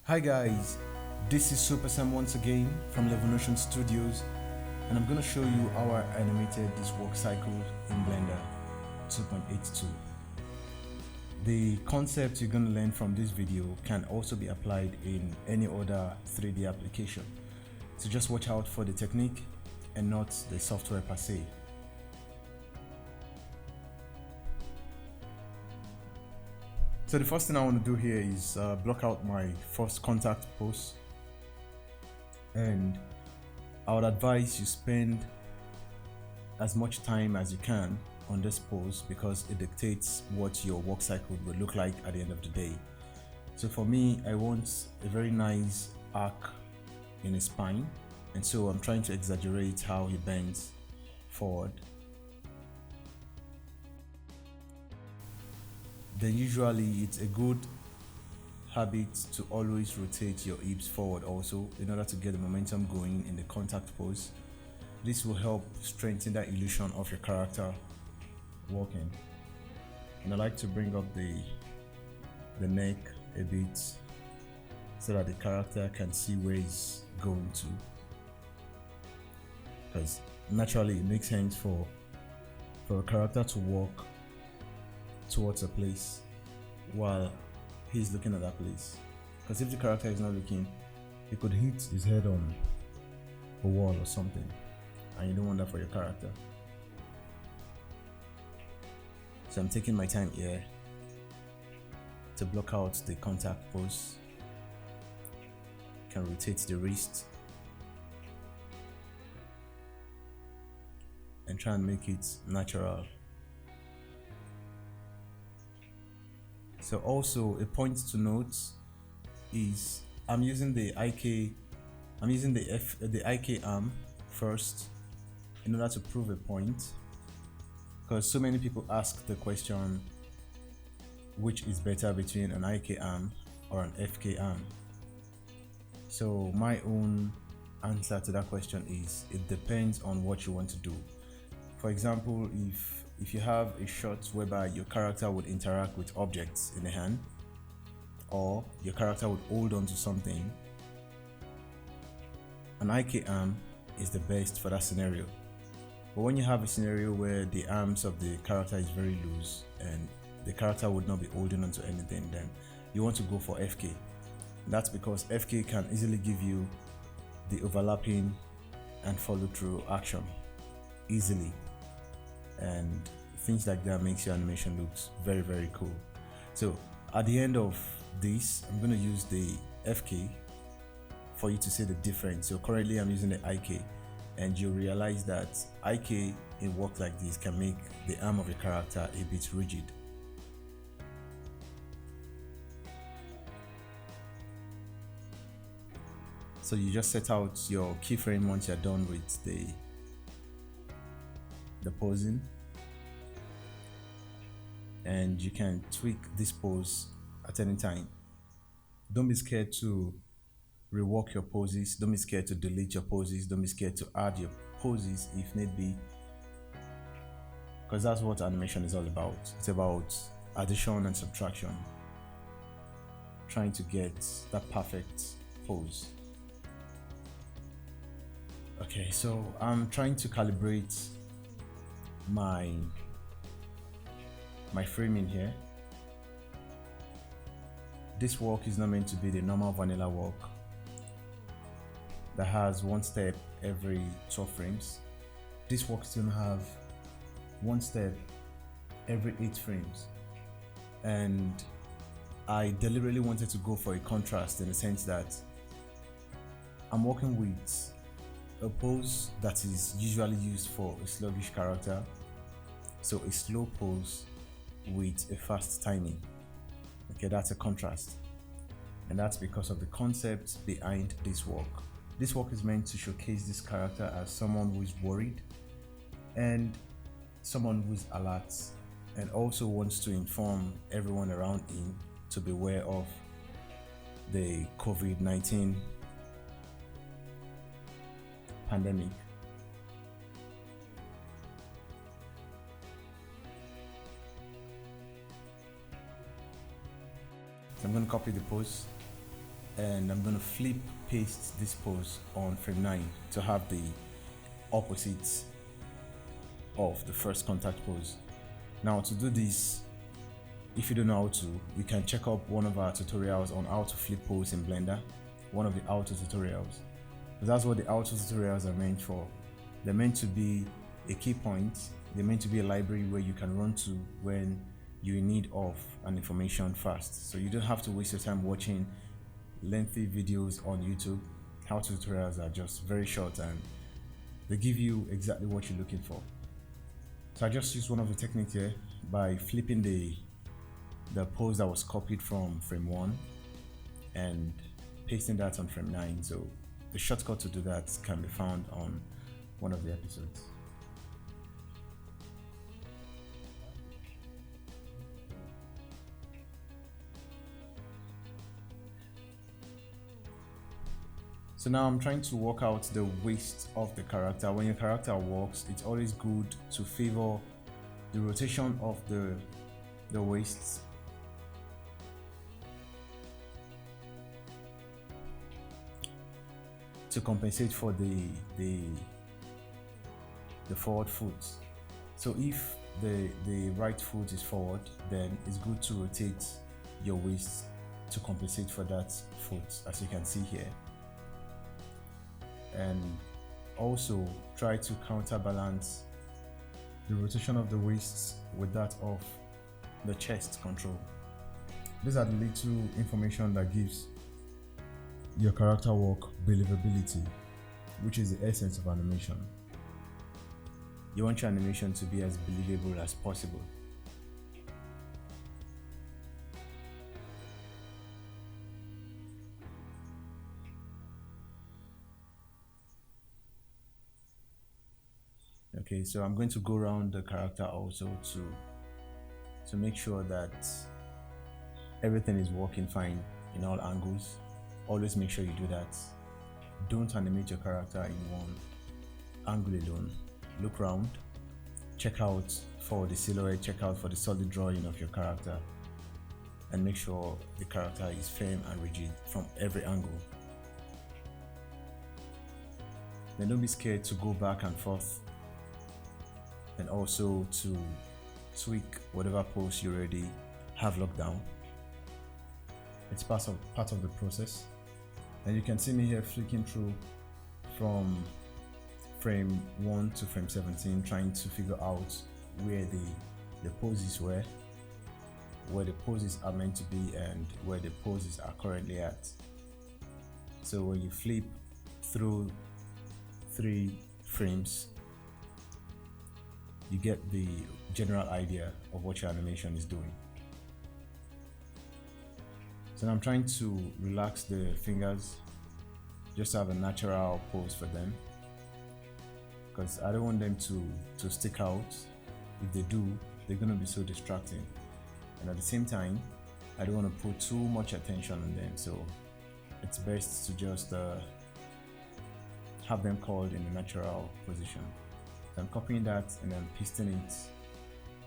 Hi guys, this is Super Sam once again from Levonotion Studios, and I'm gonna show you how I animated this work cycle in Blender 2.82. The concept you're gonna learn from this video can also be applied in any other 3D application, so just watch out for the technique and not the software per se. So the first thing I want to do here is block out my first contact pose, and I would advise you spend as much time as you can on this pose because it dictates what your work cycle will look like at the end of the day. So for me, I want a very nice arc in his spine, and so I'm trying to exaggerate how he bends forward. Then usually it's a good habit to always rotate your hips forward also in order to get the momentum going in the contact pose. This will help strengthen that illusion of your character walking. And I like to bring up the neck a bit so that the character can see where he's going to, because naturally it makes sense for a character to walk towards a place while he's looking at that place, because if the character is not looking, he could hit his head on a wall or something, and you don't want that for your character. So I'm taking my time here to block out the contact pose. Can rotate the wrist and try and make it natural. So also a point to note is I'm using the IK arm first in order to prove a point, because so many people ask the question which is better between an IK arm or an FK arm. So my own answer to that question is it depends on what you want to do. For example, if you have a shot whereby your character would interact with objects in the hand, or your character would hold on to something, an IK arm is the best for that scenario. But when you have a scenario where the arms of the character is very loose and the character would not be holding on to anything, then you want to go for FK. That's because FK can easily give you the overlapping and follow through action easily, and things like that makes your animation looks very cool. So at the end of this, I'm going to use the FK for you to see the difference. So currently I'm using the IK, and you'll realize that IK in work like this can make the arm of your character a bit rigid. So you just set out your keyframe once you're done with the posing, and you can tweak this pose at any time. Don't be scared to rework your poses, don't be scared to delete your poses, don't be scared to add your poses if need be, because that's what animation is all about. It's about addition and subtraction, trying to get that perfect pose. Okay, so I'm trying to calibrate my framing here. This walk is not meant to be the normal vanilla walk that has one step every 12 frames. This walk is going to have one step every 8 frames, and I deliberately wanted to go for a contrast in the sense that I'm working with a pose that is usually used for a sluggish character, so a slow pose with a fast timing. Okay, that's a contrast, and that's because of the concept behind this walk. This walk is meant to showcase this character as someone who is worried and someone who is alert, and also wants to inform everyone around him to beware of the COVID-19 pandemic. So I'm going to copy the pose and I'm going to flip paste this pose on frame 9 to have the opposite of the first contact pose. Now to do this, if you don't know how to, you can check up one of our tutorials on how to flip pose in Blender, one of the auto tutorials. That's what the auto tutorials are meant for. They're meant to be a key point, they're meant to be a library where you can run to when you're in need of an information fast. So you don't have to waste your time watching lengthy videos on YouTube. How tutorials are just very short and they give you exactly what you're looking for. So I just used one of the techniques here by flipping the pose that was copied from frame 1 and pasting that on frame 9. So the shortcut to do that can be found on one of the episodes. So now I'm trying to work out the waist of the character. When your character walks, it's always good to favor the rotation of the waist to compensate for the forward foot. So if the right foot is forward, then it's good to rotate your waist to compensate for that foot, as you can see here. And also try to counterbalance the rotation of the waist with that of the chest control. These are the little information that gives your character walk believability, which is the essence of animation. You want your animation to be as believable as possible. Okay, so I'm going to go around the character also to make sure that everything is working fine in all angles. Always make sure you do that. Don't animate your character in one angle alone. Look around, check out for the silhouette, check out for the solid drawing of your character, and make sure the character is firm and rigid from every angle. Then don't be scared to go back and forth, and also to tweak whatever pose you already have locked down. It's part of the process. And you can see me here flicking through from frame 1 to frame 17, trying to figure out where the poses were, where the poses are meant to be, and where the poses are currently at. So when you flip through 3 frames, you get the general idea of what your animation is doing. So now I'm trying to relax the fingers, just to have a natural pose for them, because I don't want them to stick out. If they do, they're going to be so distracting, and at the same time I don't want to put too much attention on them, so it's best to just have them called in a natural position. So I'm copying that and then pasting it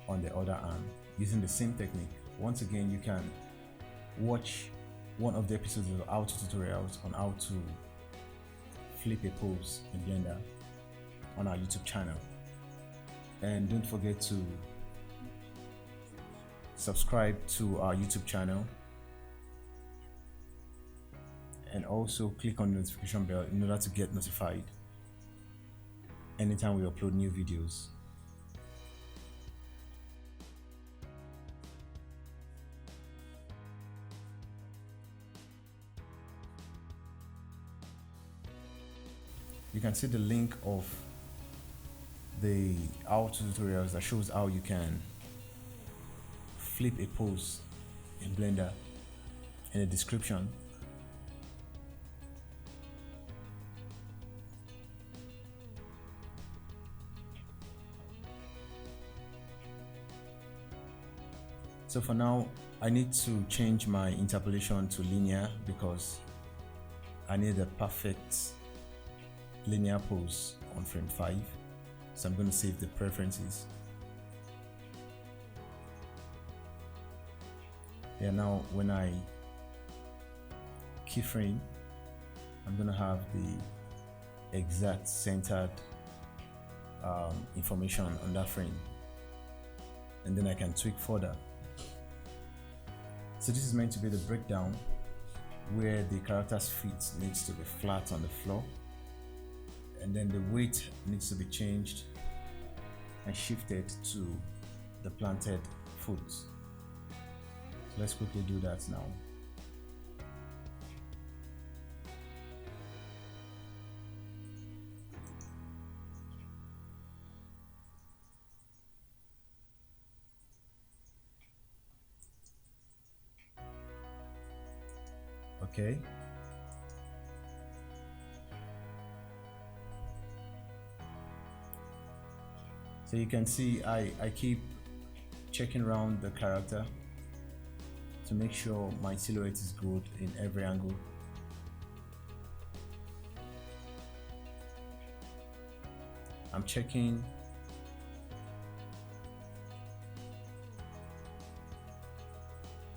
on the other arm using the same technique. Once again, you can watch one of the episodes of auto tutorials on how to flip a pose in Blender on our YouTube channel. And don't forget to subscribe to our YouTube channel, and also click on the notification bell in order to get notified anytime we upload new videos. You can see the link of the auto tutorials that shows how you can flip a pose in Blender in the description. So for now, I need to change my interpolation to linear because I need a perfect linear pose on frame 5. So I'm going to save the preferences. Yeah, now when I keyframe, I'm gonna have the exact centered information on that frame, and then I can tweak further. So this is meant to be the breakdown where the character's feet needs to be flat on the floor, and then the weight needs to be changed and shifted to the planted foot. So let's quickly do that now. Okay. So you can see I keep checking around the character to make sure my silhouette is good in every angle. I'm checking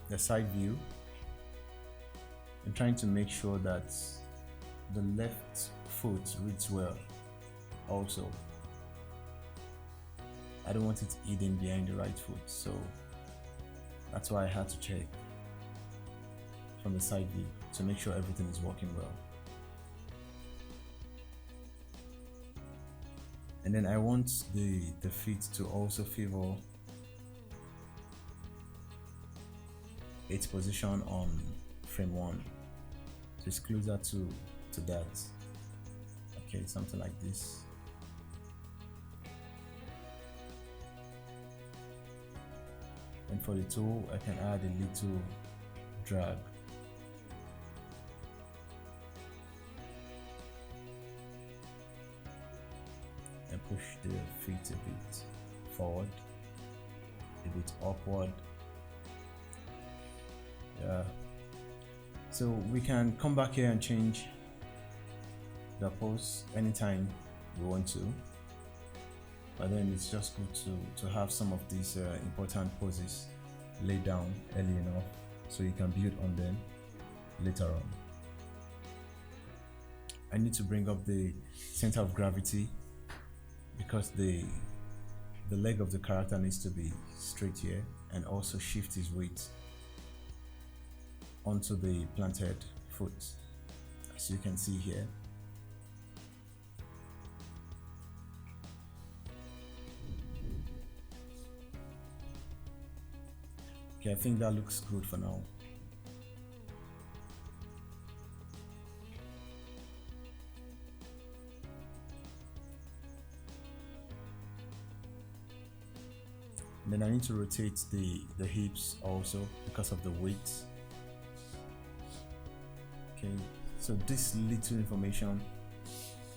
the side view and trying to make sure that the left foot reads well also. I don't want it hidden behind the right foot, so that's why I had to check from the side view to make sure everything is working well. And then I want the feet to also favor its position on frame 1. So it's closer to that. Okay, something like this. And for the tool, I can add a little drag. And push the feet a bit forward, a bit upward. Yeah. So we can come back here and change the pose anytime we want to. But then it's just good to have some of these important poses laid down early enough so you can build on them later on. I need to bring up the center of gravity because the leg of the character needs to be straight here, and also shift his weight onto the planted foot, as you can see here. Okay, I think that looks good for now. And then I need to rotate the hips also because of the weight. Okay, so this little information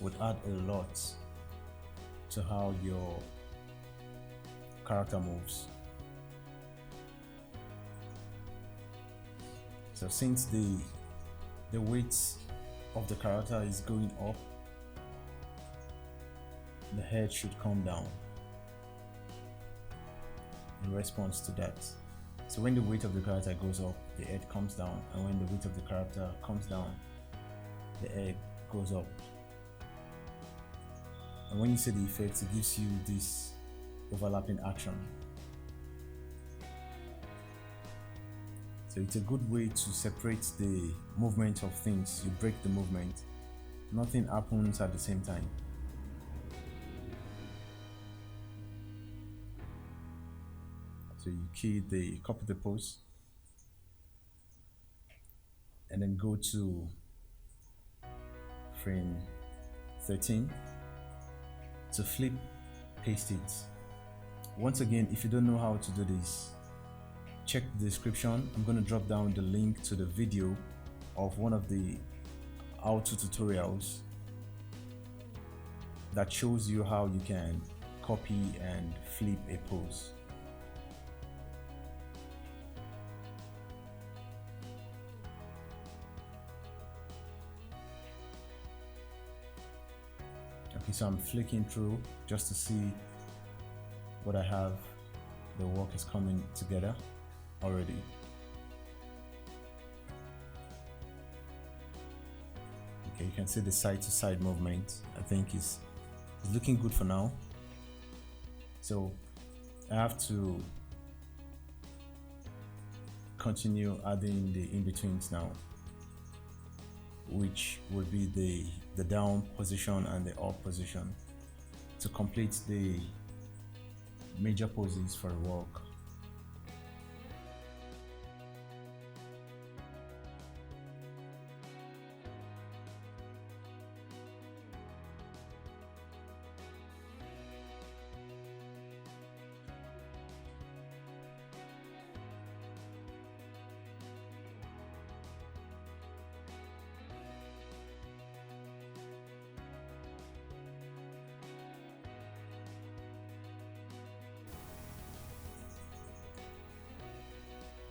would add a lot to how your character moves. So since the weight of the character is going up, the head should come down in response to that. So when the weight of the character goes up, the head comes down, and when the weight of the character comes down, the head goes up. And when you see the effects, it gives you this overlapping action. So it's a good way to separate the movement of things. You break the movement. Nothing happens at the same time. So you copy the pose, and then go to frame 13 to flip, paste it. Once again, if you don't know how to do this, check the description. I'm going to drop down the link to the video of one of the how-to tutorials that shows you how you can copy and flip a pose. Okay, so I'm flicking through just to see what I have. The work is coming together already. Okay, you can see the side to side movement. I think is looking good for now. So I have to continue adding the in-betweens now, which would be the down position and the up position to complete the major poses for a walk.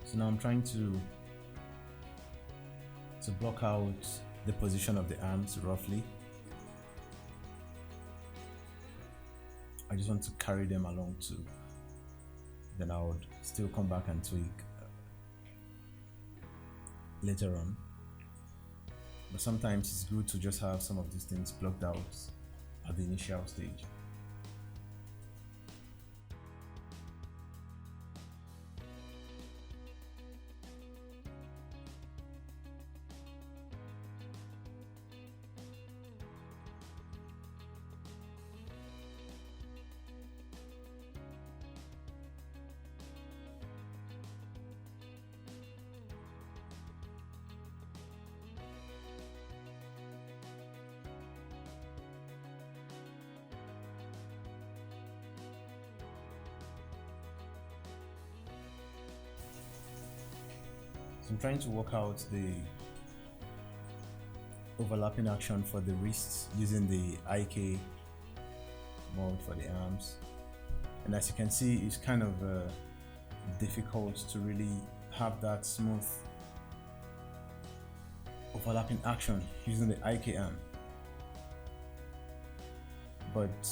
So now I'm trying to block out the position of the arms roughly. I just want to carry them along too. Then I would still come back and tweak later on. But sometimes it's good to just have some of these things blocked out at the initial stage. So I'm trying to work out the overlapping action for the wrists using the IK mode for the arms. And as you can see, it's kind of difficult to really have that smooth overlapping action using the IK arm. But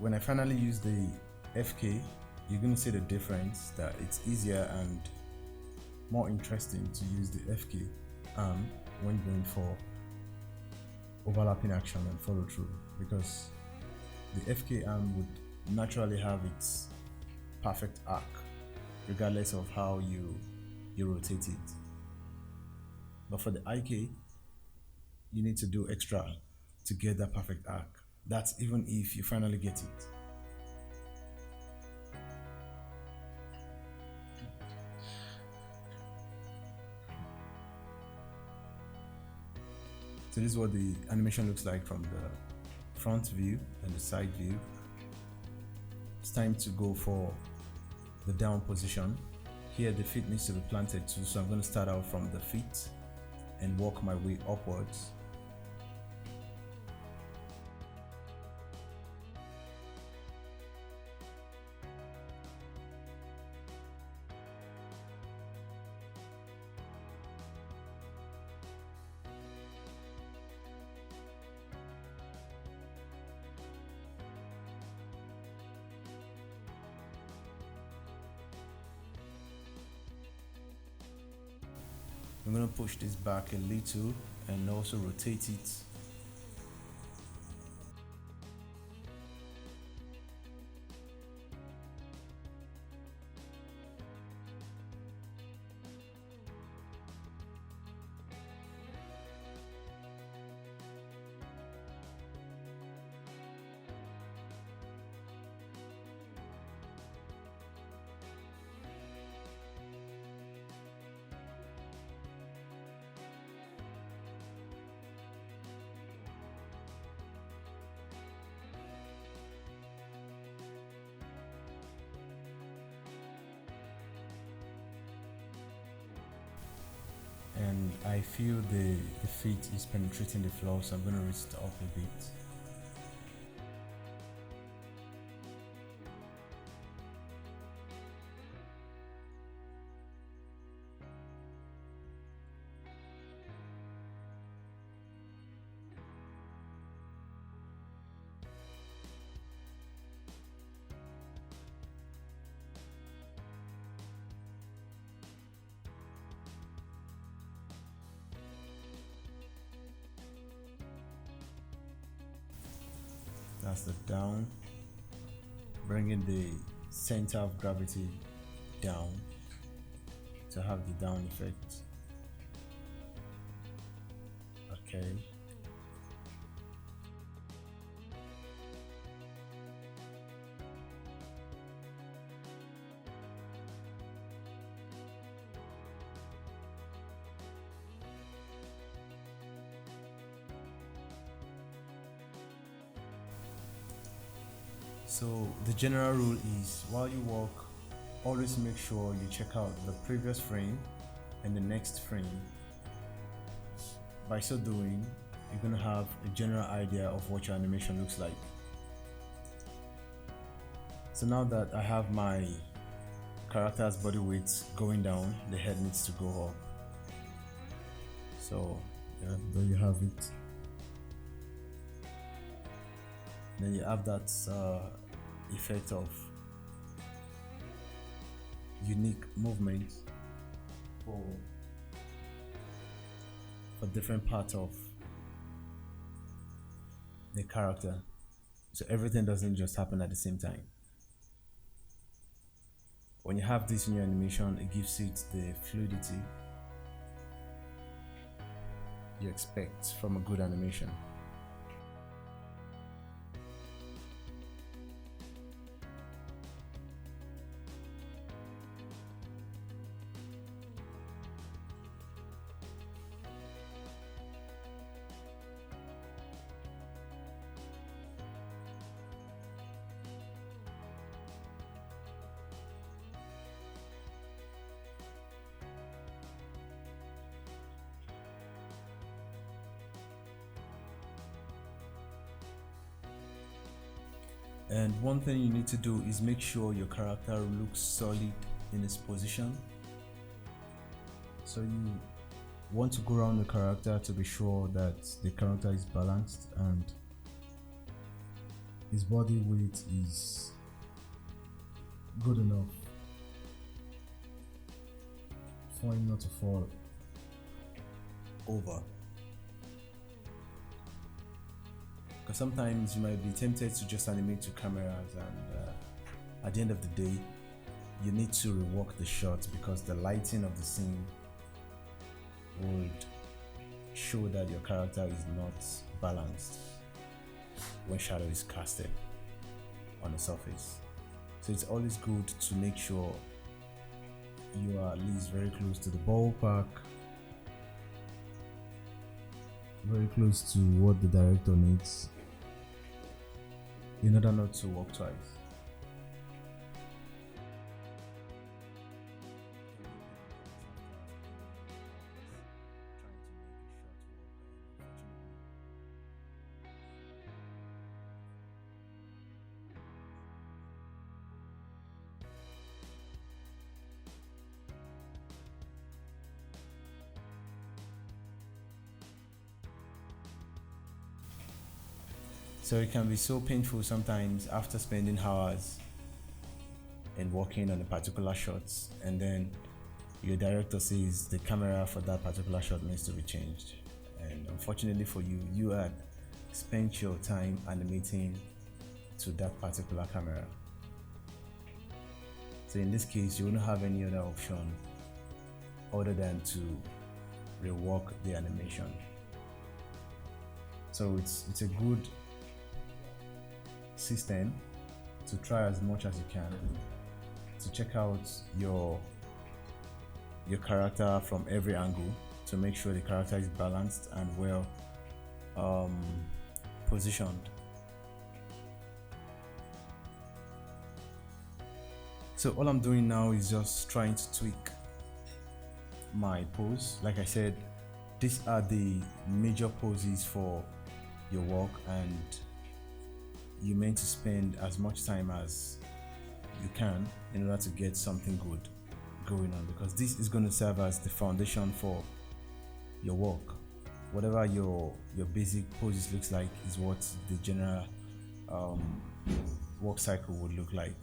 when I finally use the FK, you're going to see the difference, that it's easier and more interesting to use the FK arm when going for overlapping action and follow through, because the FK arm would naturally have its perfect arc regardless of how you rotate it. But for the IK, you need to do extra to get that perfect arc. That's even if you finally get it. So this is what the animation looks like from the front view and the side view. It's time to go for the down position. Here the feet needs to be planted too, so I'm going to start out from the feet and work my way upwards. I'm going to push this back a little and also rotate it. And I feel the feet is penetrating the floor, so I'm going to raise it up a bit. That's the down, bringing the center of gravity down to have the down effect. Okay. So the general rule is, while you walk, always make sure you check out the previous frame and the next frame. By so doing, you're going to have a general idea of what your animation looks like. So now that I have my character's body weight going down, the head needs to go up. So yeah, there you have it. Then you have that effect of unique movement for different parts of the character, so everything doesn't just happen at the same time. When you have this in your animation, it gives it the fluidity you expect from a good animation. And one thing you need to do is make sure your character looks solid in its position. So you want to go around the character to be sure that the character is balanced and his body weight is good enough for him not to fall over. Because sometimes you might be tempted to just animate to cameras, and at the end of the day you need to rework the shot because the lighting of the scene would show that your character is not balanced when shadow is casted on the surface. So it's always good to make sure you are at least very close to the ballpark, very close to what the director needs, in order not to walk twice. So it can be so painful sometimes after spending hours and working on a particular shot, and then your director says the camera for that particular shot needs to be changed. And unfortunately for you, you had spent your time animating to that particular camera. So in this case, you won't have any other option other than to rework the animation. So it's a good system to try as much as you can to check out your character from every angle to make sure the character is balanced and well positioned. So all I'm doing now is just trying to tweak my pose. Like I said, these are the major poses for your work, and you meant to spend as much time as you can in order to get something good going on, because this is going to serve as the foundation for your work. Whatever your basic poses looks like is what the general work cycle would look like.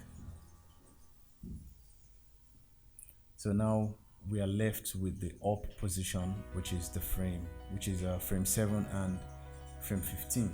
So now we are left with the up position, which is the frame, which is frame 7 and frame 15.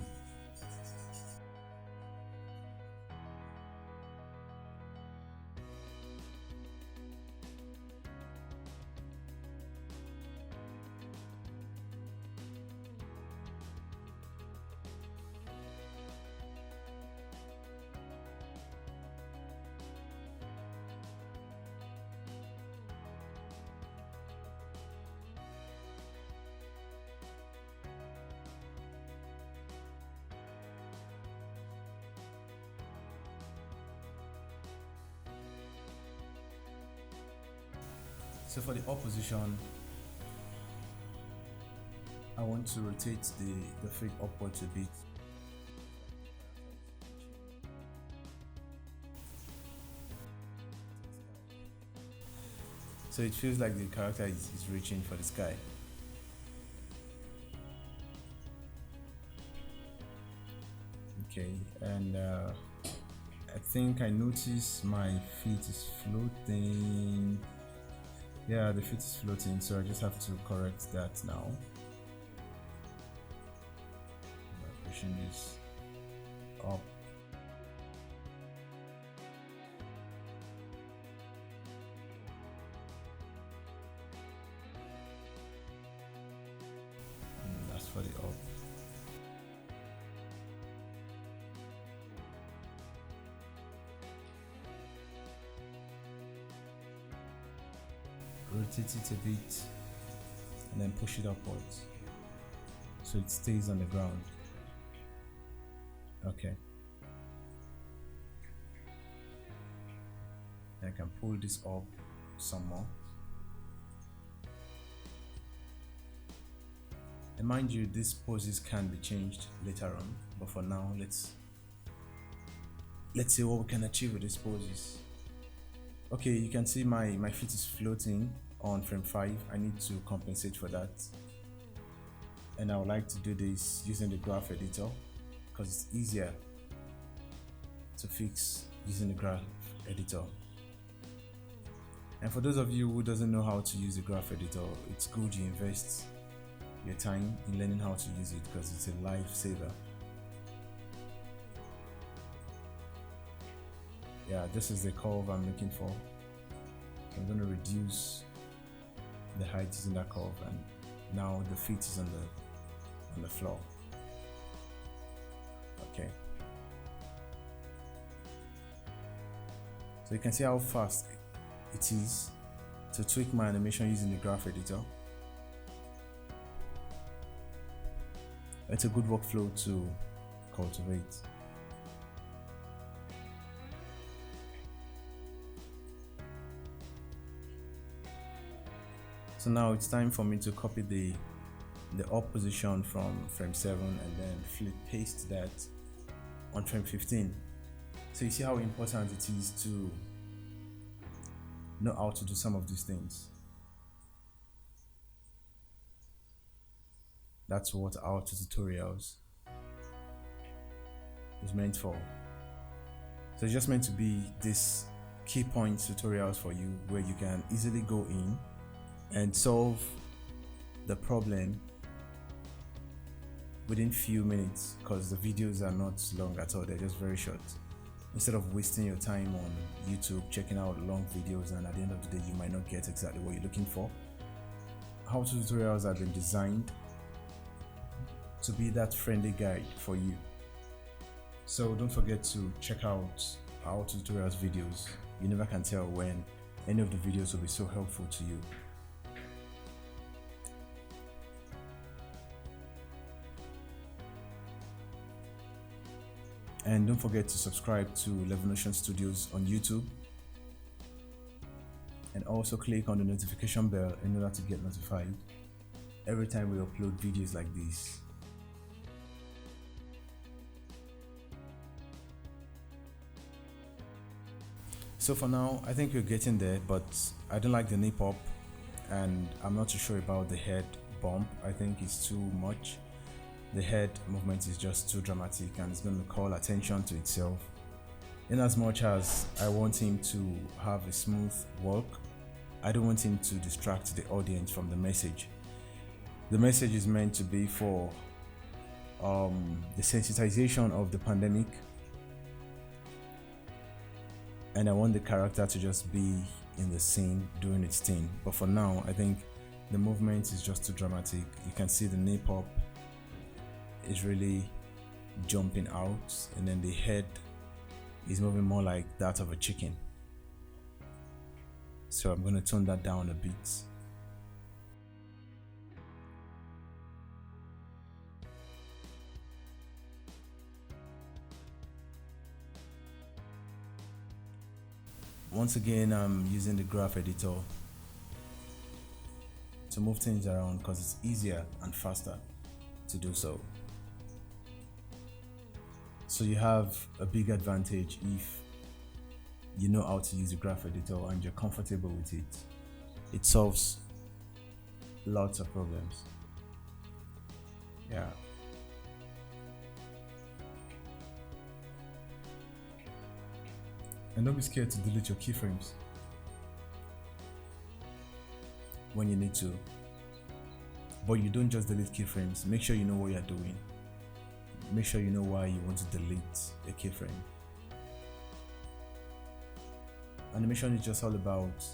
So for the up position, I want to rotate the feet upwards a bit. So it feels like the character is reaching for the sky. Okay, and I think I notice my feet is floating. Yeah, the feet is floating, so I just have to correct that now by pushing this up. And that's for the up. Rotate it a bit and then push it upwards so it stays on the ground. Okay, I can pull this up some more, and mind you, these poses can be changed later on, but for now let's see what we can achieve with these poses. Okay, you can see my feet is floating on frame 5. I need to compensate for that, and I would like to do this using the graph editor because it's easier to fix using the graph editor. And for those of you who doesn't know how to use the graph editor, it's good you invest your time in learning how to use it because it's a lifesaver. Yeah, this is the curve I'm looking for. I'm going to reduce the height using that curve, and now the feet is on the floor. Okay, so you can see how fast it is to tweak my animation using the graph editor. It's a good workflow to cultivate. So now it's time for me to copy the up position from frame 7 and then paste that on frame 15. So you see how important it is to know how to do some of these things. That's what our tutorials is meant for. So it's just meant to be this key point tutorials for you where you can easily go in and solve the problem within few minutes, because the videos are not long at all, they're just very short. Instead of wasting your time on YouTube checking out long videos and at the end of the day you might not get exactly what you're looking for, how-to tutorials have been designed to be that friendly guide for you. So don't forget to check out our tutorials videos. You never can tell when any of the videos will be so helpful to you. And don't forget to subscribe to Levonotion Studios on YouTube, and also click on the notification bell in order to get notified every time we upload videos like this. So for now, I think we're getting there, but I don't like the knee pop, and I'm not too sure about the head bump. I think it's too much. The head movement is just too dramatic and it's going to call attention to itself. In as much as I want him to have a smooth walk, I don't want him to distract the audience from the message. The message is meant to be for the sensitization of the pandemic, and I want the character to just be in the scene doing its thing. But for now, I think the movement is just too dramatic. You can see the knee pop is really jumping out, and then the head is moving more like that of a chicken. So I'm going to tone that down a bit. Once again, I'm using the graph editor to move things around because it's easier and faster to do so. So you have a big advantage if you know how to use a graph editor and you're comfortable with it. It solves lots of problems. Yeah. And don't be scared to delete your keyframes when you need to. But you don't just delete keyframes. Make sure you know what you're doing. Make sure you know why you want to delete a keyframe. Animation is just all about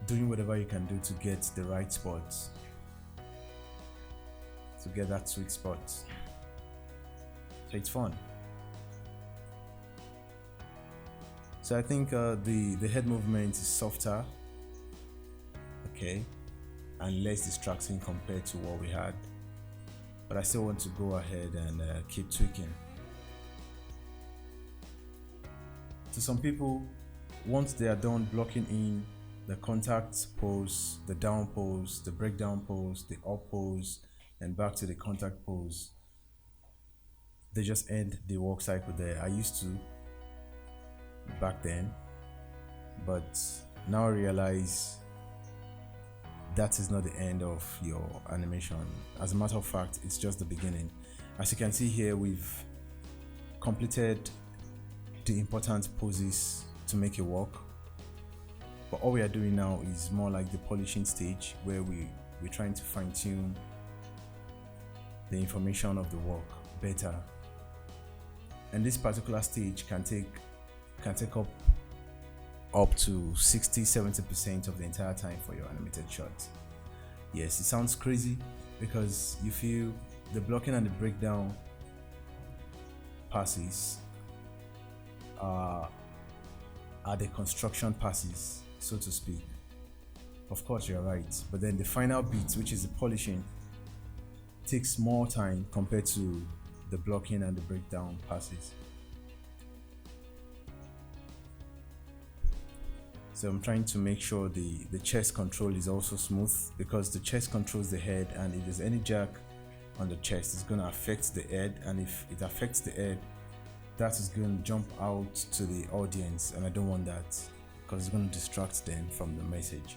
doing whatever you can do to get the right spot, to get that sweet spot. So it's fun. So I think the head movement is softer, okay, and less distracting compared to what we had. But I still want to go ahead and keep tweaking. To some people, once they are done blocking in the contact pose, the down pose, the breakdown pose, the up pose, and back to the contact pose, they just end the work cycle there. I used to back then, but now I realize that is not the end of your animation. As a matter of fact, it's just the beginning. As you can see here, we've completed the important poses to make it work, but all we are doing now is more like the polishing stage, where we're trying to fine-tune the information of the work better. And this particular stage can take up to 60-70% of the entire time for your animated shot. Yes, it sounds crazy because you feel the blocking and the breakdown passes are the construction passes, so to speak. Of course, you're right, but then the final bit, which is the polishing, takes more time compared to the blocking and the breakdown passes. So I'm trying to make sure the chest control is also smooth, because the chest controls the head, and if there's any jerk on the chest, it's going to affect the head, and if it affects the head, that is going to jump out to the audience, and I don't want that because it's going to distract them from the message.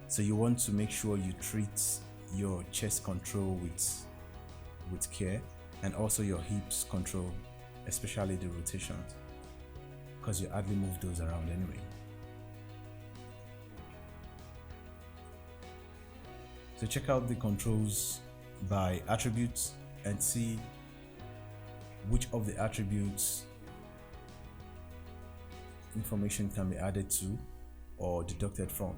So you want to make sure you treat your chest control with care, and also your hips control, especially the rotations, because you hardly move those around anyway. So check out the controls by attributes and see which of the attributes information can be added to or deducted from.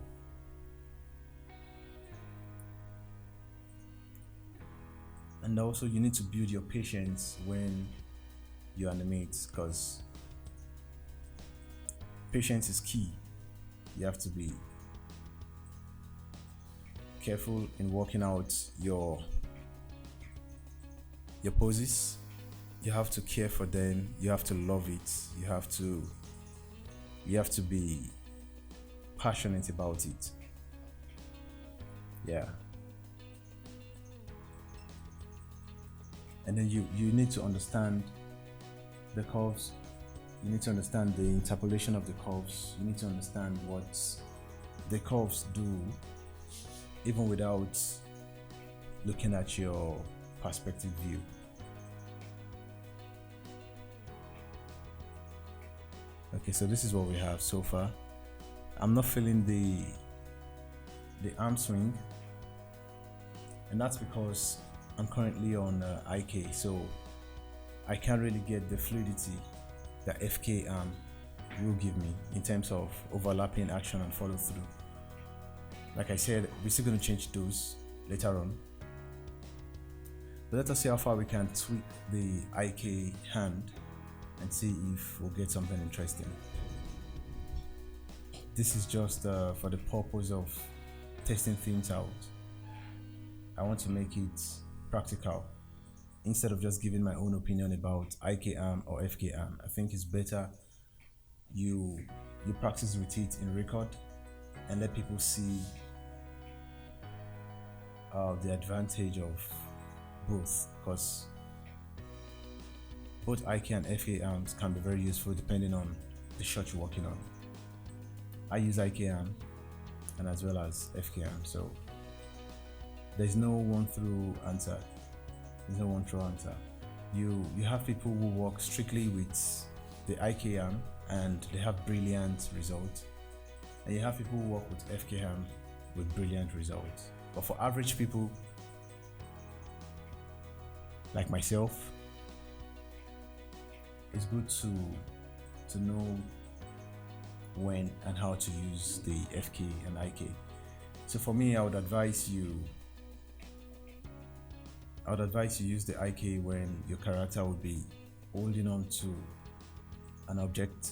And also you need to build your patience when you animate, because patience is key. You have to be careful in working out your poses. You have to care for them. You have to love it. You have to be passionate about it. Yeah. And then you need to understand the curves. You need to understand the interpolation of the curves. You need to understand what the curves do, even without looking at your perspective view. Okay, so this is what we have so far. I'm not feeling the arm swing, and that's because I'm currently on IK, so I can't really get the fluidity that FK arm will give me in terms of overlapping action and follow through. Like I said, we're still going to change those later on, but let us see how far we can tweak the IK hand and see if we'll get something interesting. This is just for the purpose of testing things out. I want to make it practical instead of just giving my own opinion about IK arm or FK arm. I think it's better you practice with it in record and let people see the advantage of both, because both IK and FK arms can be very useful depending on the shot you're working on. I use IK arm and as well as FK arm, so there's no one through answer. You have people who work strictly with the IK arm and they have brilliant results, and you have people who work with FK arm with brilliant results. But for average people like myself, it's good to know when and how to use the FK and IK. So for me, I would advise you use the IK when your character would be holding on to an object,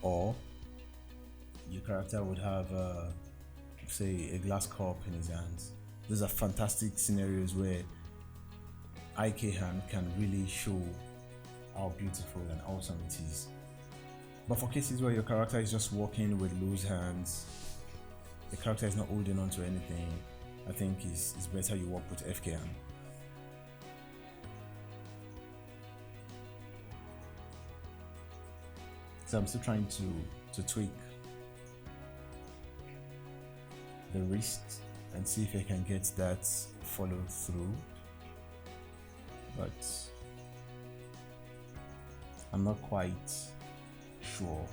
or your character would have say a glass cup in his hands. Those are fantastic scenarios where IK hand can really show how beautiful and awesome it is. But for cases where your character is just walking with loose hands, the character is not holding on to anything, I think it's better you work with FK hand. So I'm still trying to tweak the wrist and see if I can get that followed through, but I'm not quite sure.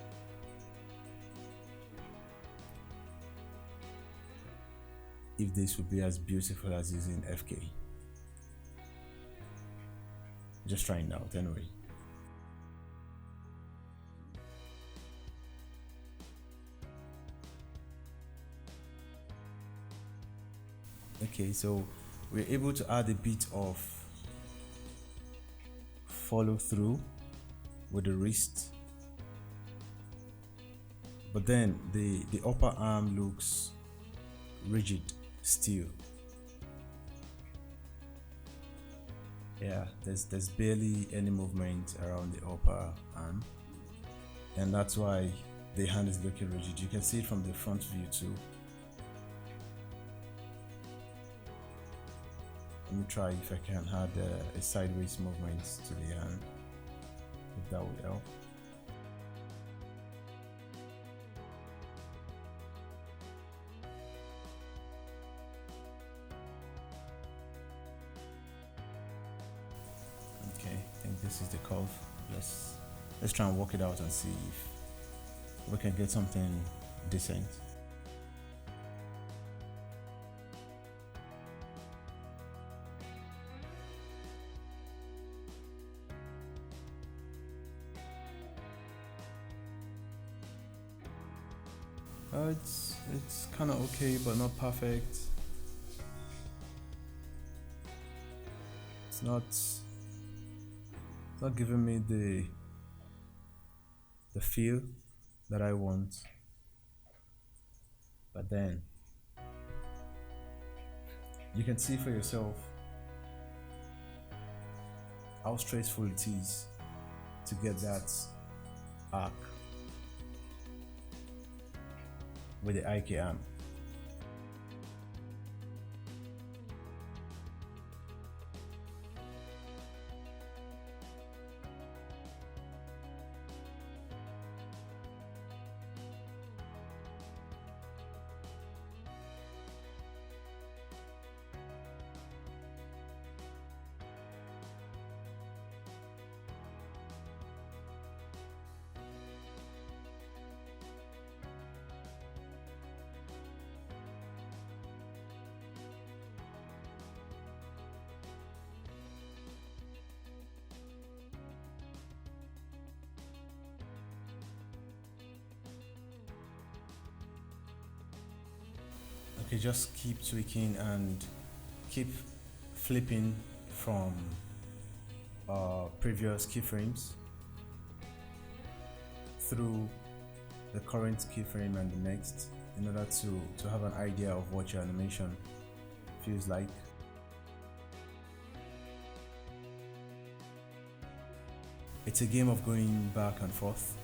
If this would be as beautiful as using FK. Just trying it out anyway. Okay, so we're able to add a bit of follow through with the wrist, but then the upper arm looks rigid still. Yeah, there's barely any movement around the upper arm, and that's why the hand is looking rigid. You can see it from the front view too. Let me try if I can add a sideways movement to the hand, if that would help. Okay, I think this is the curve. Let's try and work it out and see if we can get something decent. It's kind of okay, but not perfect. It's not giving me the feel that I want. But then you can see for yourself how stressful it is to get that arc with the IK arm. Okay, just keep tweaking and keep flipping from previous keyframes through the current keyframe and the next, in order to have an idea of what your animation feels like. It's a game of going back and forth.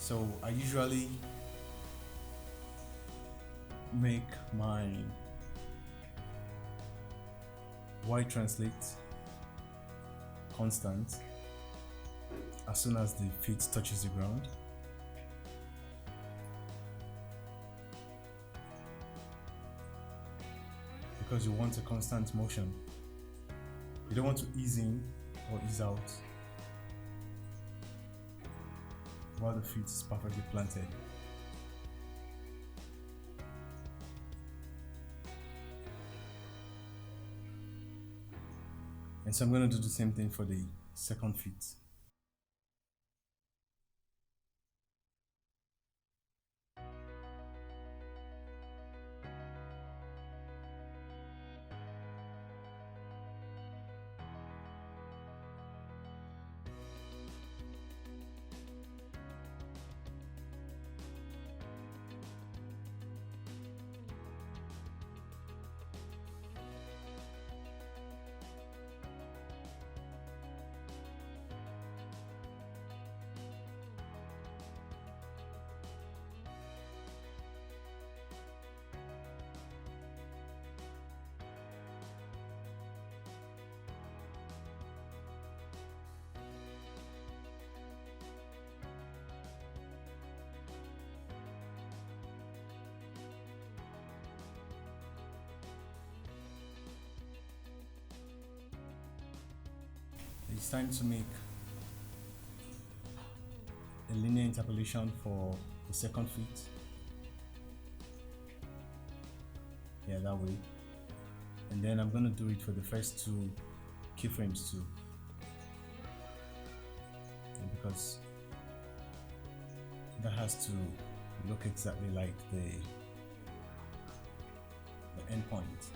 So I usually make my Y translate constant as soon as the feet touches the ground. Because you want a constant motion. You don't want to ease in or ease out while the feet is perfectly planted. And so I'm going to do the same thing for the second feet. It's time to make a linear interpolation for the second feet. Yeah, that way. And then I'm going to do it for the first two keyframes too. And because that has to look exactly like the endpoint.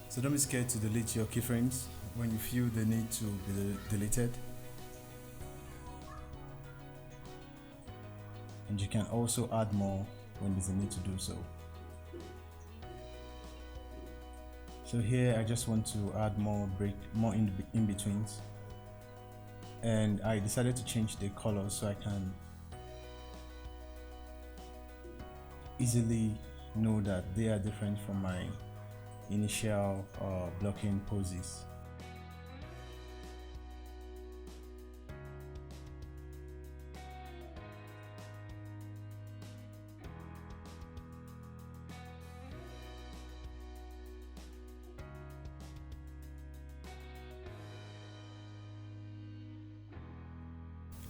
So don't be scared to delete your keyframes when you feel the need to be deleted. And you can also add more when there's a need to do so. So here I just want to add more in-betweens. And I decided to change the color so I can easily know that they are different from my initial blocking poses.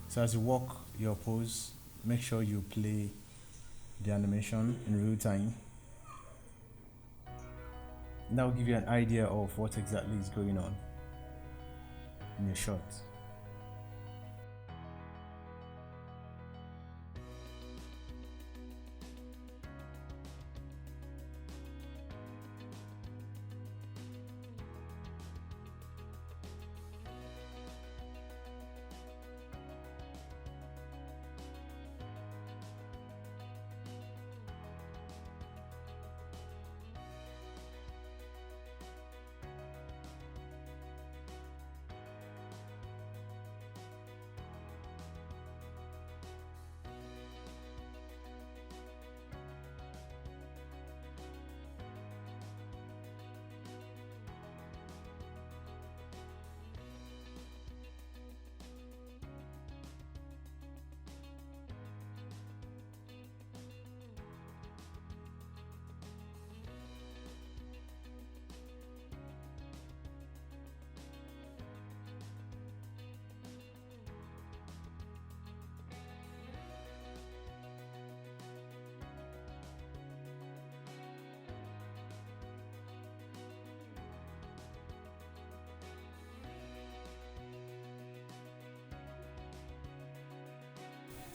So as you walk your pose, make sure you play the animation in real time. And that will give you an idea of what exactly is going on in your shot.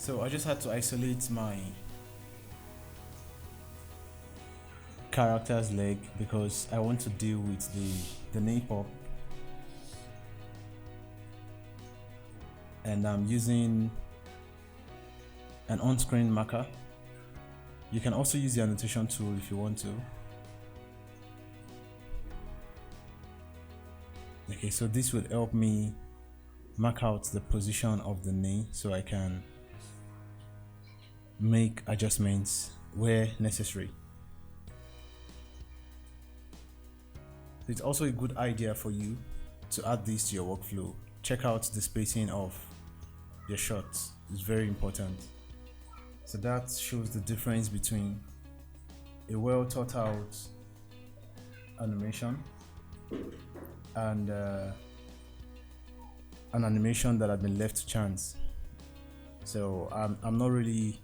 So I just had to isolate my character's leg because I want to deal with the name pop, and I'm using an on-screen marker. You can also use the annotation tool if you want to. Okay, so this will help me mark out the position of the knee so I can make adjustments where necessary. It's also a good idea for you to add this to your workflow. Check out the spacing of your shots, it's very important. So that shows the difference between a well thought out animation and an animation that had been left to chance. So I'm not really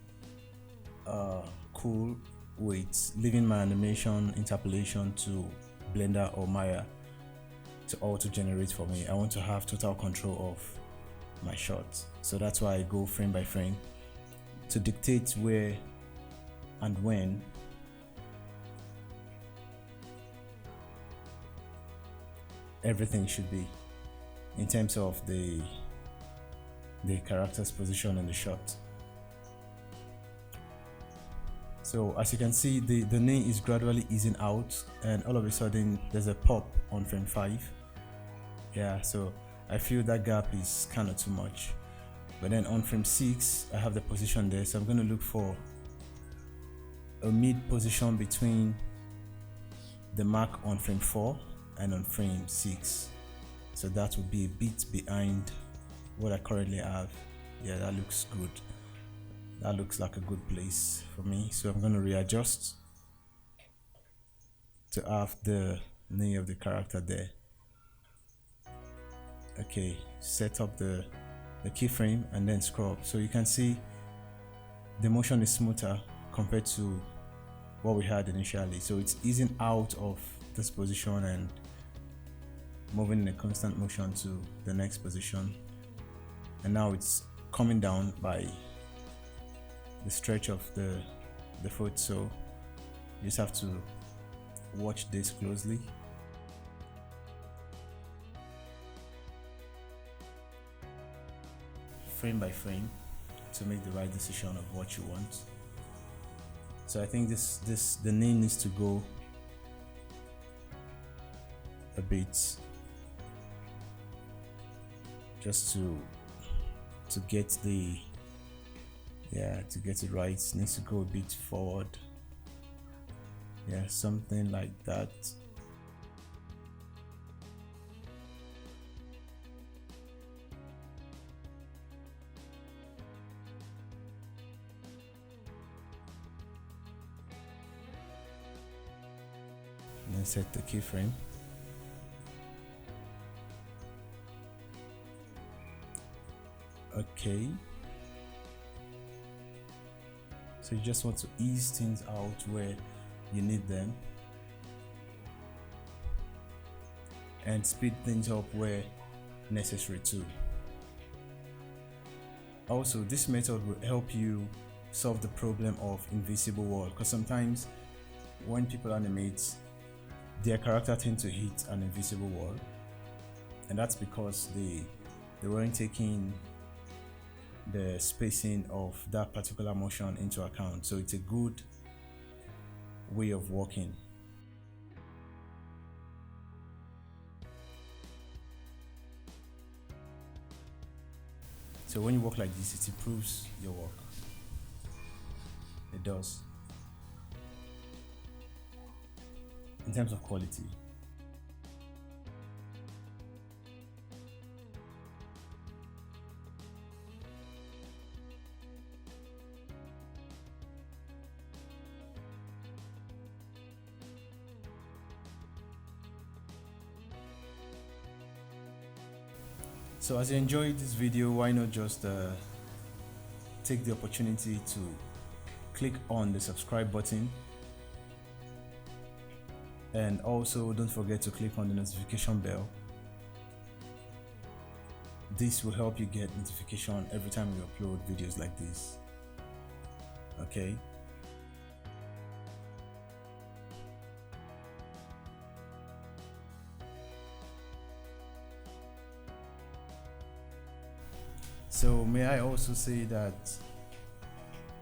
cool with leaving my animation interpolation to Blender or Maya to auto generate for me. I want to have total control of my shots, so that's why I go frame by frame to dictate where and when everything should be in terms of the character's position in the shot. So as you can see, the knee is gradually easing out, and all of a sudden there's a pop on frame 5. Yeah, so I feel that gap is kind of too much. But then on frame 6 I have the position there, so I'm going to look for a mid position between the mark on frame 4 and on frame 6. So that would be a bit behind what I currently have. Yeah, that looks good. That looks like a good place for me. So I'm going to readjust to have the name of the character there. Okay, set up the keyframe and then scrub. So you can see the motion is smoother compared to what we had initially. So it's easing out of this position and moving in a constant motion to the next position. And now it's coming down by the stretch of the foot, so you just have to watch this closely. Frame by frame to make the right decision of what you want. So I think the knee needs to go a bit just to get to get it right. It needs to go a bit forward. Yeah, something like that. And then set the keyframe. Okay. So you just want to ease things out where you need them and speed things up where necessary too. Also, this method will help you solve the problem of invisible wall, because sometimes when people animate, their character tends to hit an invisible wall, and that's because they weren't taking the spacing of that particular motion into account. So it's a good way of working. So when you work like this, it improves your work. It does. In terms of quality. So as you enjoyed this video, why not just take the opportunity to click on the subscribe button, and also don't forget to click on the notification bell. This will help you get notification every time we upload videos like this. Okay. So may I also say that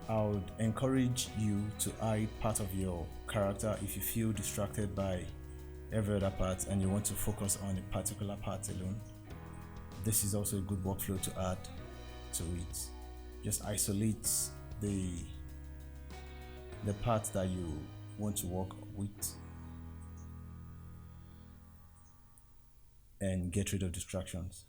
I would encourage you to hide part of your character if you feel distracted by every other part and you want to focus on a particular part alone. This is also a good workflow to add to it. Just isolate the part that you want to work with and get rid of distractions.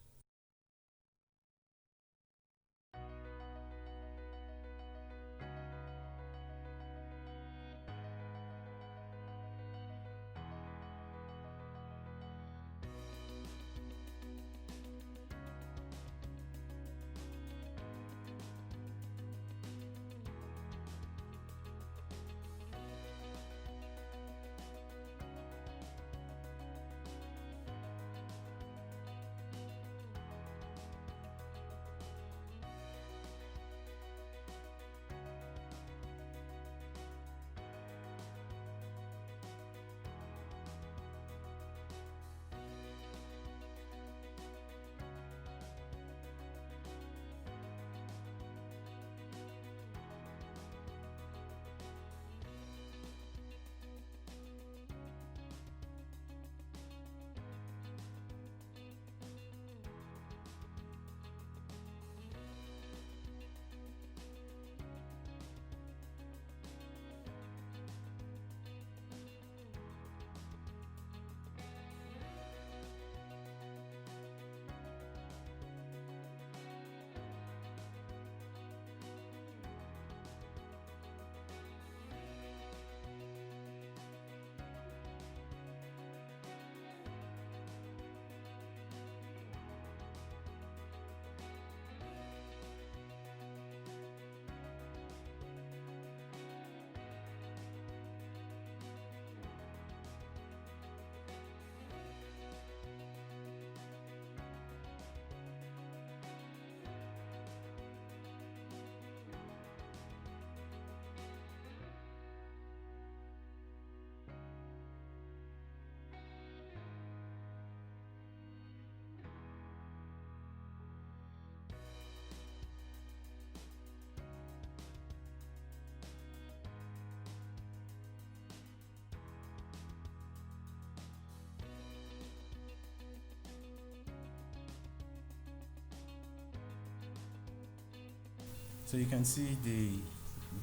So you can see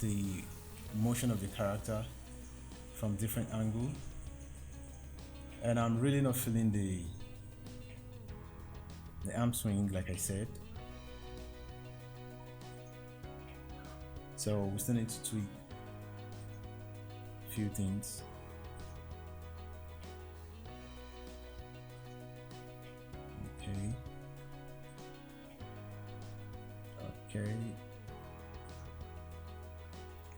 the motion of the character from different angle, and I'm really not feeling the arm swing like I said. So we still need to tweak a few things. Okay.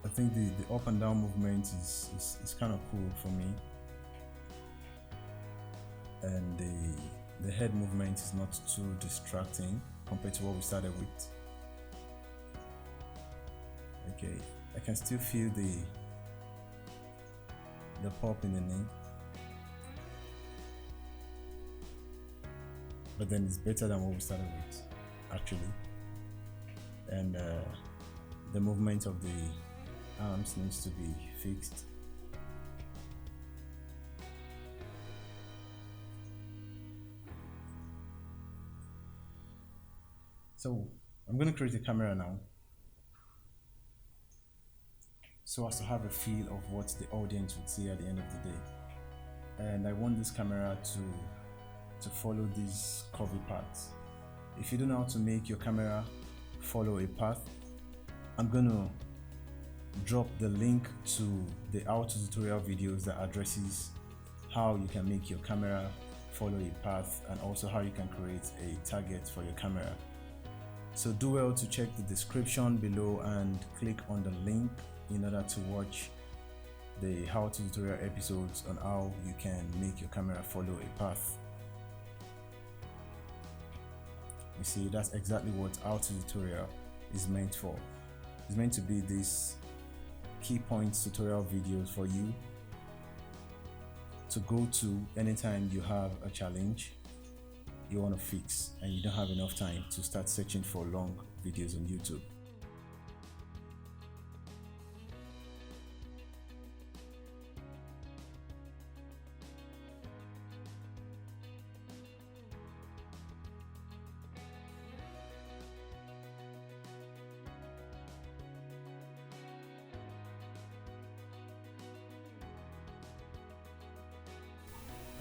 I think the up and down movement is kind of cool for me, and the head movement is not too distracting compared to what we started with. Okay, I can still feel the pop in the knee, but then it's better than what we started with actually, and the movement of the arms needs to be fixed. So I'm going to create a camera now so as to have a feel of what the audience would see at the end of the day, and I want this camera to follow these curvy paths. If you don't know how to make your camera follow a path, I'm going to drop the link to the how-to tutorial videos that addresses how you can make your camera follow a path and also how you can create a target for your camera. So do well to check the description below and click on the link in order to watch the how-to tutorial episodes on how you can make your camera follow a path. You see, that's exactly what our tutorial is meant for. It's meant to be this key points tutorial videos for you to go to anytime you have a challenge you want to fix and you don't have enough time to start searching for long videos on YouTube.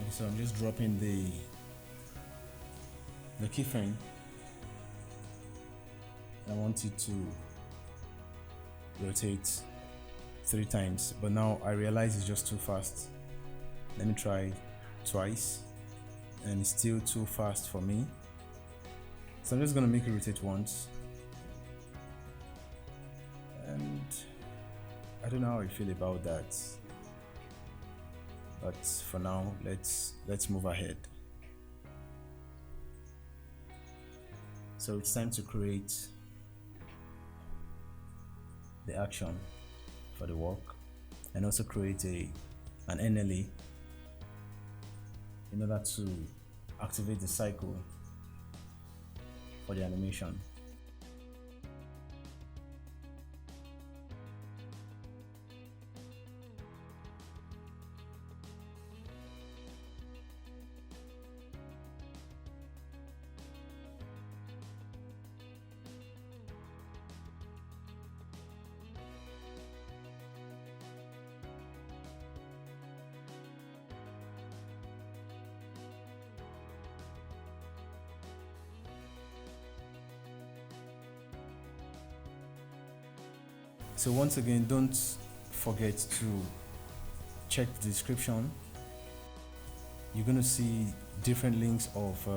Okay, so I'm just dropping the keyframe. I want it to rotate 3 times, but now I realize it's just too fast. Let me try twice, and it's still too fast for me. So I'm just gonna make it rotate once, and I don't know how I feel about that. But for now, let's move ahead. So it's time to create the action for the walk, and also create an NLA in order to activate the cycle for the animation. So once again, don't forget to check the description. You're going to see different links of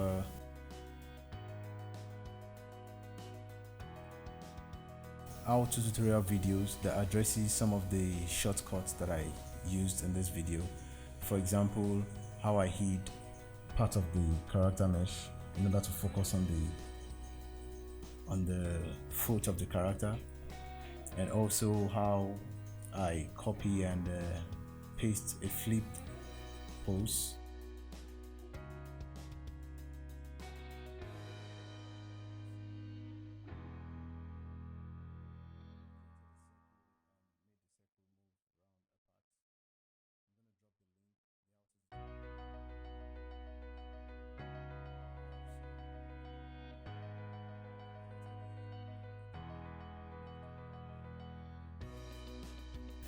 our tutorial videos that addresses some of the shortcuts that I used in this video. For example, how I hid part of the character mesh in order to focus on the foot of the character, and also how I copy and paste a flip pose.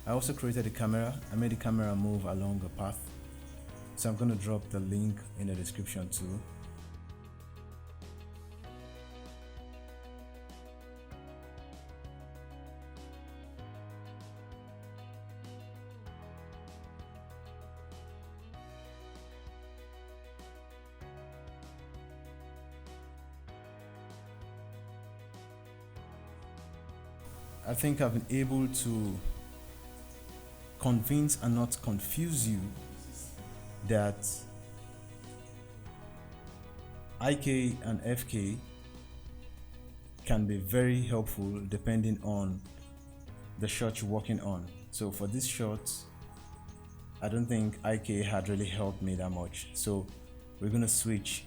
I also created a camera. I made the camera move along a path. So I'm going to drop the link in the description too. I think I've been able to convince and not confuse you that IK and FK can be very helpful depending on the shot you're working on. So for this shot, I don't think IK had really helped me that much. So we're going to switch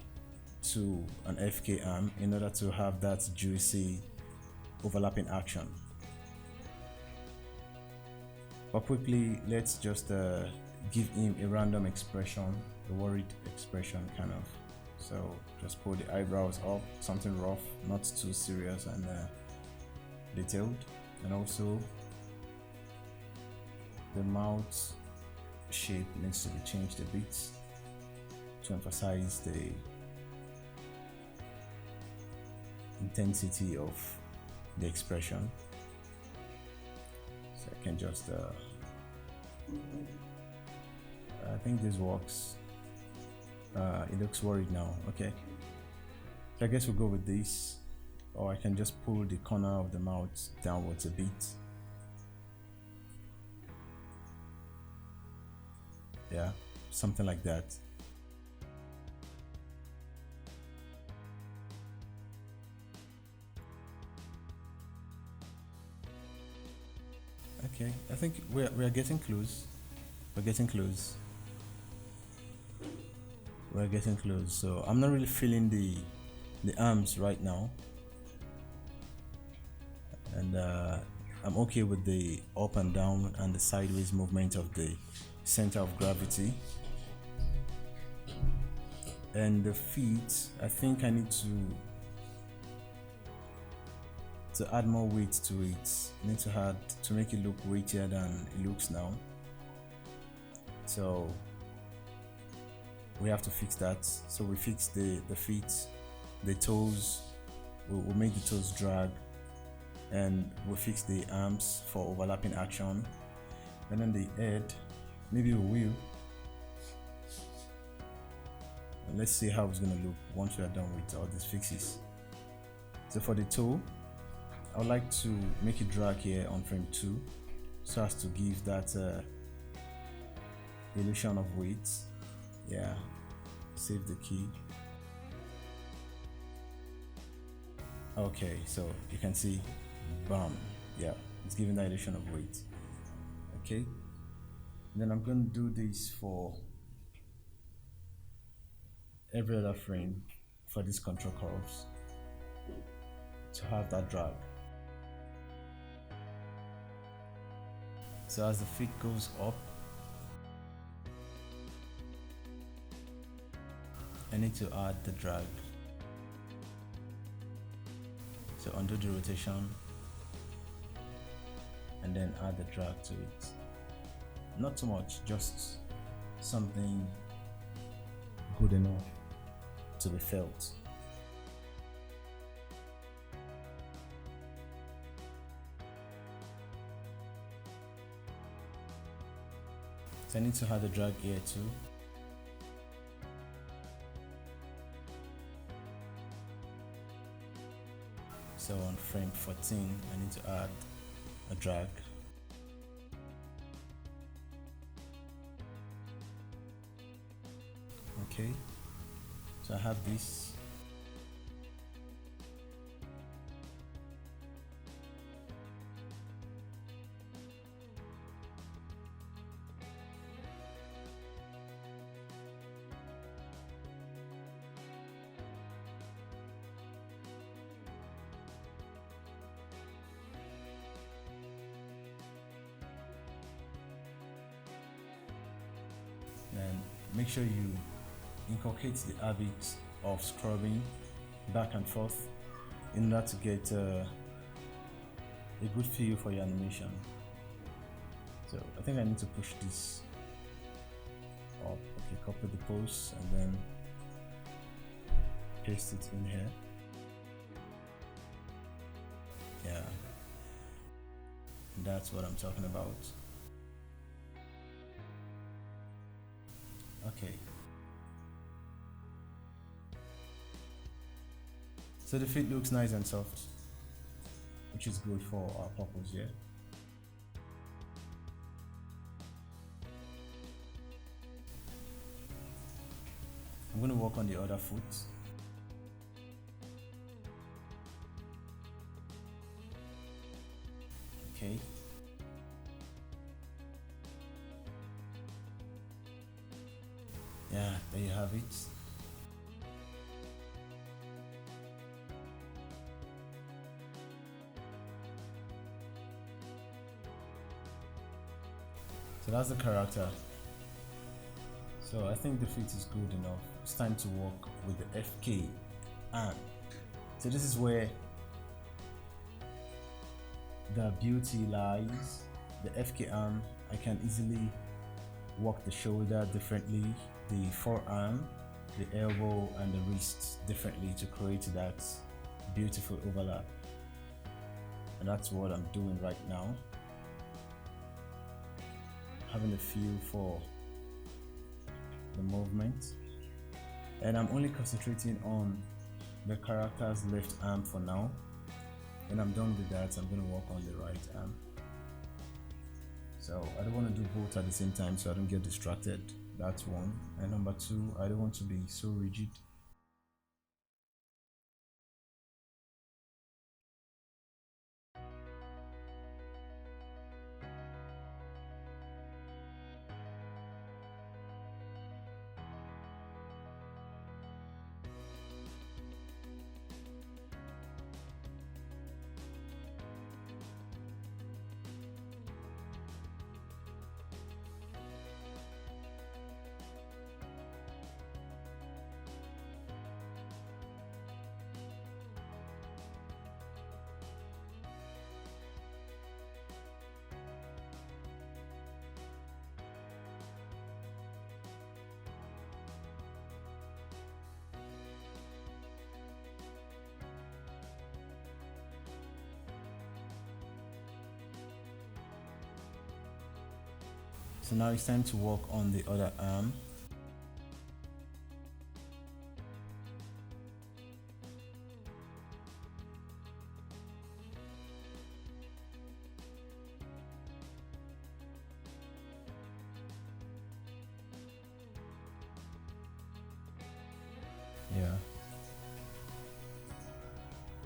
to an FK arm in order to have that juicy overlapping action. But quickly, let's just give him a random expression, a worried expression kind of. So just pull the eyebrows up, something rough, not too serious and detailed. And also the mouth shape needs to be changed a bit to emphasize the intensity of the expression. So I can just I think this works. It looks worried now. Okay, so I guess we'll go with this, or I can just pull the corner of the mouth downwards a bit. Yeah, something like that. Okay, I think we're getting close. We're getting close. We're getting close. So I'm not really feeling the arms right now, and I'm okay with the up and down and the sideways movement of the center of gravity. And the feet, I think I need to add more weight to it. I need to add to make it look weightier than it looks now. So we have to fix that. So we fix the feet, the toes. We'll make the toes drag, and we'll fix the arms for overlapping action. And then the head, maybe we will. Let's see how it's gonna look once we are done with all these fixes. So for the toe, I would like to make it drag here on frame 2 so as to give that illusion of weight. Yeah, save the key. Okay, so you can see, bam, yeah, it's giving that illusion of weight. Okay, and then I'm going to do this for every other frame for these control curves to have that drag. So as the feet goes up, I need to add the drag. So undo the rotation and then add the drag to it. Not too much, just something good enough to be felt. So I need to add the drag here too. So on frame 14, I need to add a drag. Okay, so I have this. Then make sure you inculcate the habit of scrubbing back and forth in order to get a good feel for your animation. So I think I need to push this up. Okay, copy the post and then paste it in here. Yeah, that's what I'm talking about. Okay, so the feet looks nice and soft, which is good for our purpose here. I'm going to work on the other foot. Okay. Yeah, there you have it. So that's the character. So I think the fit is good enough. It's time to work with the FK arm. So this is where the beauty lies. The FK arm, I can easily work the shoulder differently, the forearm, the elbow and the wrist differently to create that beautiful overlap. And that's what I'm doing right now. Having a feel for the movement, and I'm only concentrating on the character's left arm for now. When I'm done with that, I'm going to work on the right arm. So I don't want to do both at the same time so I don't get distracted. That's one. And number two, I don't want to be so rigid. So now it's time to work on the other arm. Yeah.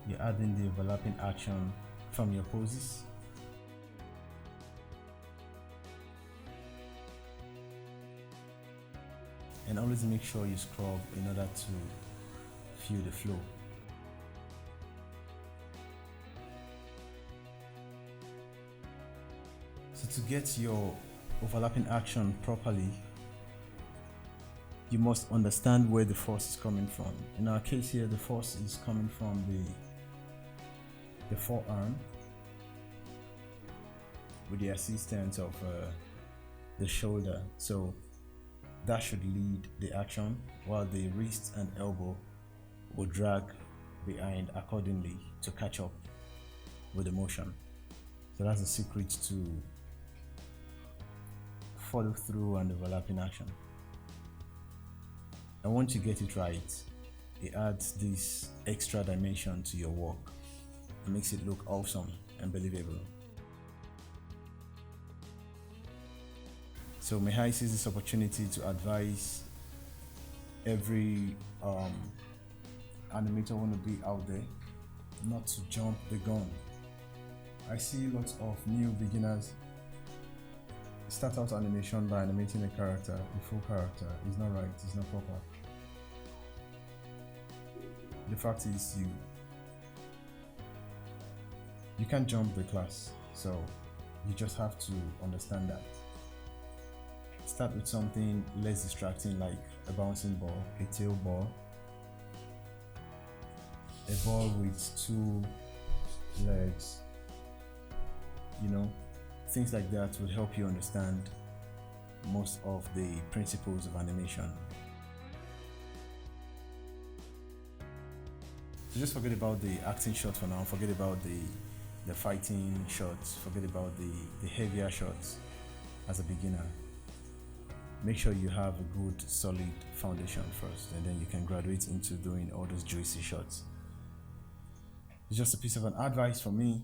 You're adding the overlapping action from your poses. And always make sure you scrub in order to feel the flow. So to get your overlapping action properly, you must understand where the force is coming from. In our case here, the force is coming from the forearm with the assistance of the shoulder. So that should lead the action, while the wrist and elbow will drag behind accordingly to catch up with the motion. So that's the secret to follow through and overlapping action. And once you get it right, it adds this extra dimension to your work. It makes it look awesome and believable. So may I seize this opportunity to advise every animator want to be out there not to jump the gun. I see lots of new beginners start out animation by animating a character, a full character. It's not right, it's not proper. The fact is you can't jump the class, so you just have to understand that. Start with something less distracting, like a bouncing ball, a tail ball, a ball with 2 legs, things like that will help you understand most of the principles of animation. So just forget about the acting shot for now, forget about the fighting shots, forget about the heavier shots as a beginner. Make sure you have a good solid foundation first, and then you can graduate into doing all those juicy shots. It's just a piece of an advice from me.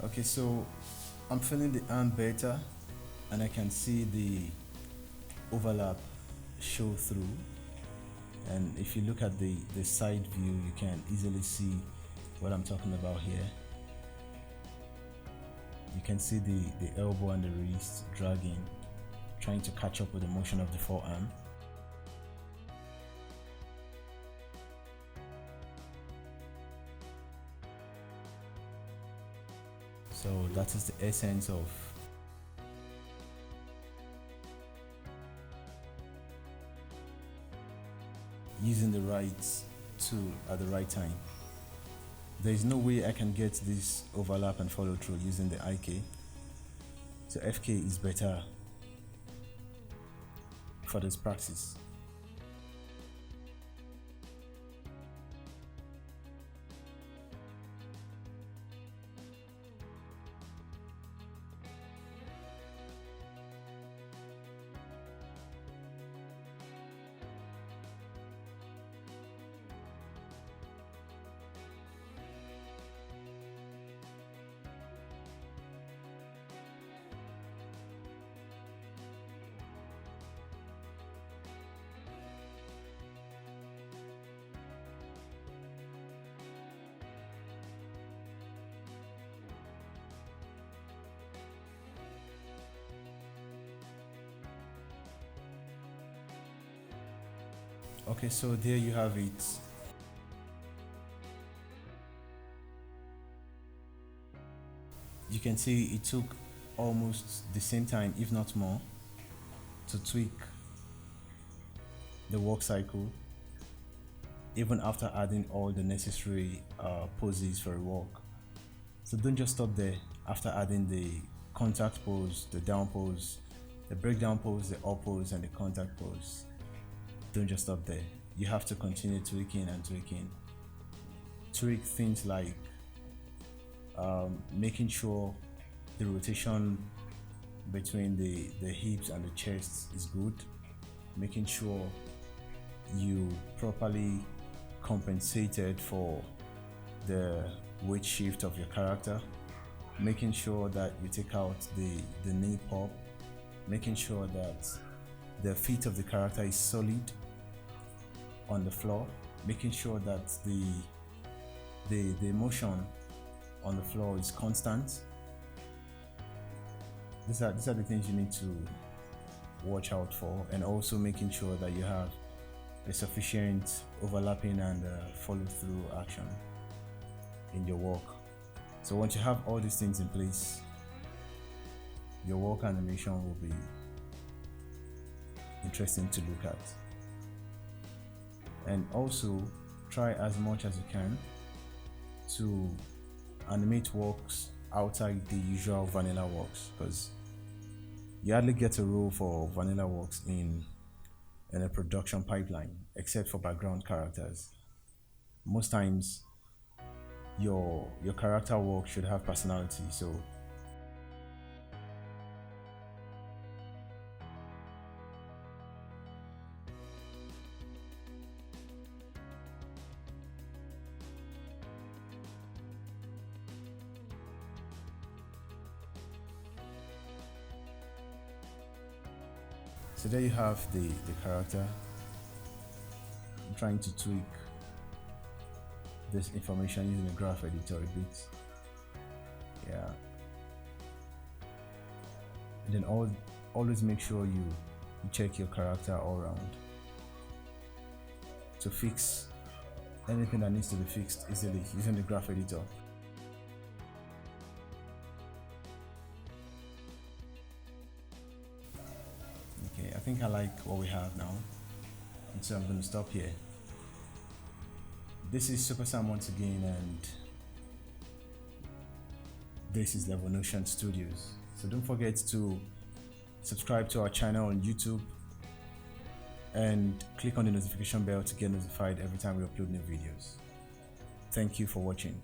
Okay, so I'm feeling the arm better, and I can see the overlap show through. And if you look at the side view, you can easily see what I'm talking about here. You can see the elbow and the wrist dragging, trying to catch up with the motion of the forearm. So that is the essence of using the right tool at the right time. There is no way I can get this overlap and follow through using the IK. So FK is better for this practice. Okay, so there you have it. You can see it took almost the same time, if not more, to tweak the work cycle, even after adding all the necessary poses for a walk. So don't just stop there after adding the contact pose, the down pose, the breakdown pose, the up pose, and the contact pose. Don't just stop there. you have to continue tweaking and tweaking. Tweak things like making sure the rotation between the hips and the chest is good, making sure you properly compensated for the weight shift of your character, making sure that you take out the knee pop, making sure that the feet of the character is solid on the floor, making sure that the motion on the floor is constant. These are the things you need to watch out for, and also making sure that you have a sufficient overlapping and follow through action in your work. So once you have all these things in place, your work animation will be interesting to look at. And also try as much as you can to animate works outside the usual vanilla works, because you hardly get a role for vanilla works in a production pipeline except for background characters. Most times your character work should have personality, so there you have the character. I'm trying to tweak this information using the graph editor a bit. Yeah. And then always make sure you check your character all around to fix anything that needs to be fixed easily using the graph editor. Okay, I think I like what we have now, and so I'm going to stop here. This is Super Sam once again, and this is Levonotion Studios. So don't forget to subscribe to our channel on YouTube and click on the notification bell to get notified every time we upload new videos. Thank you for watching.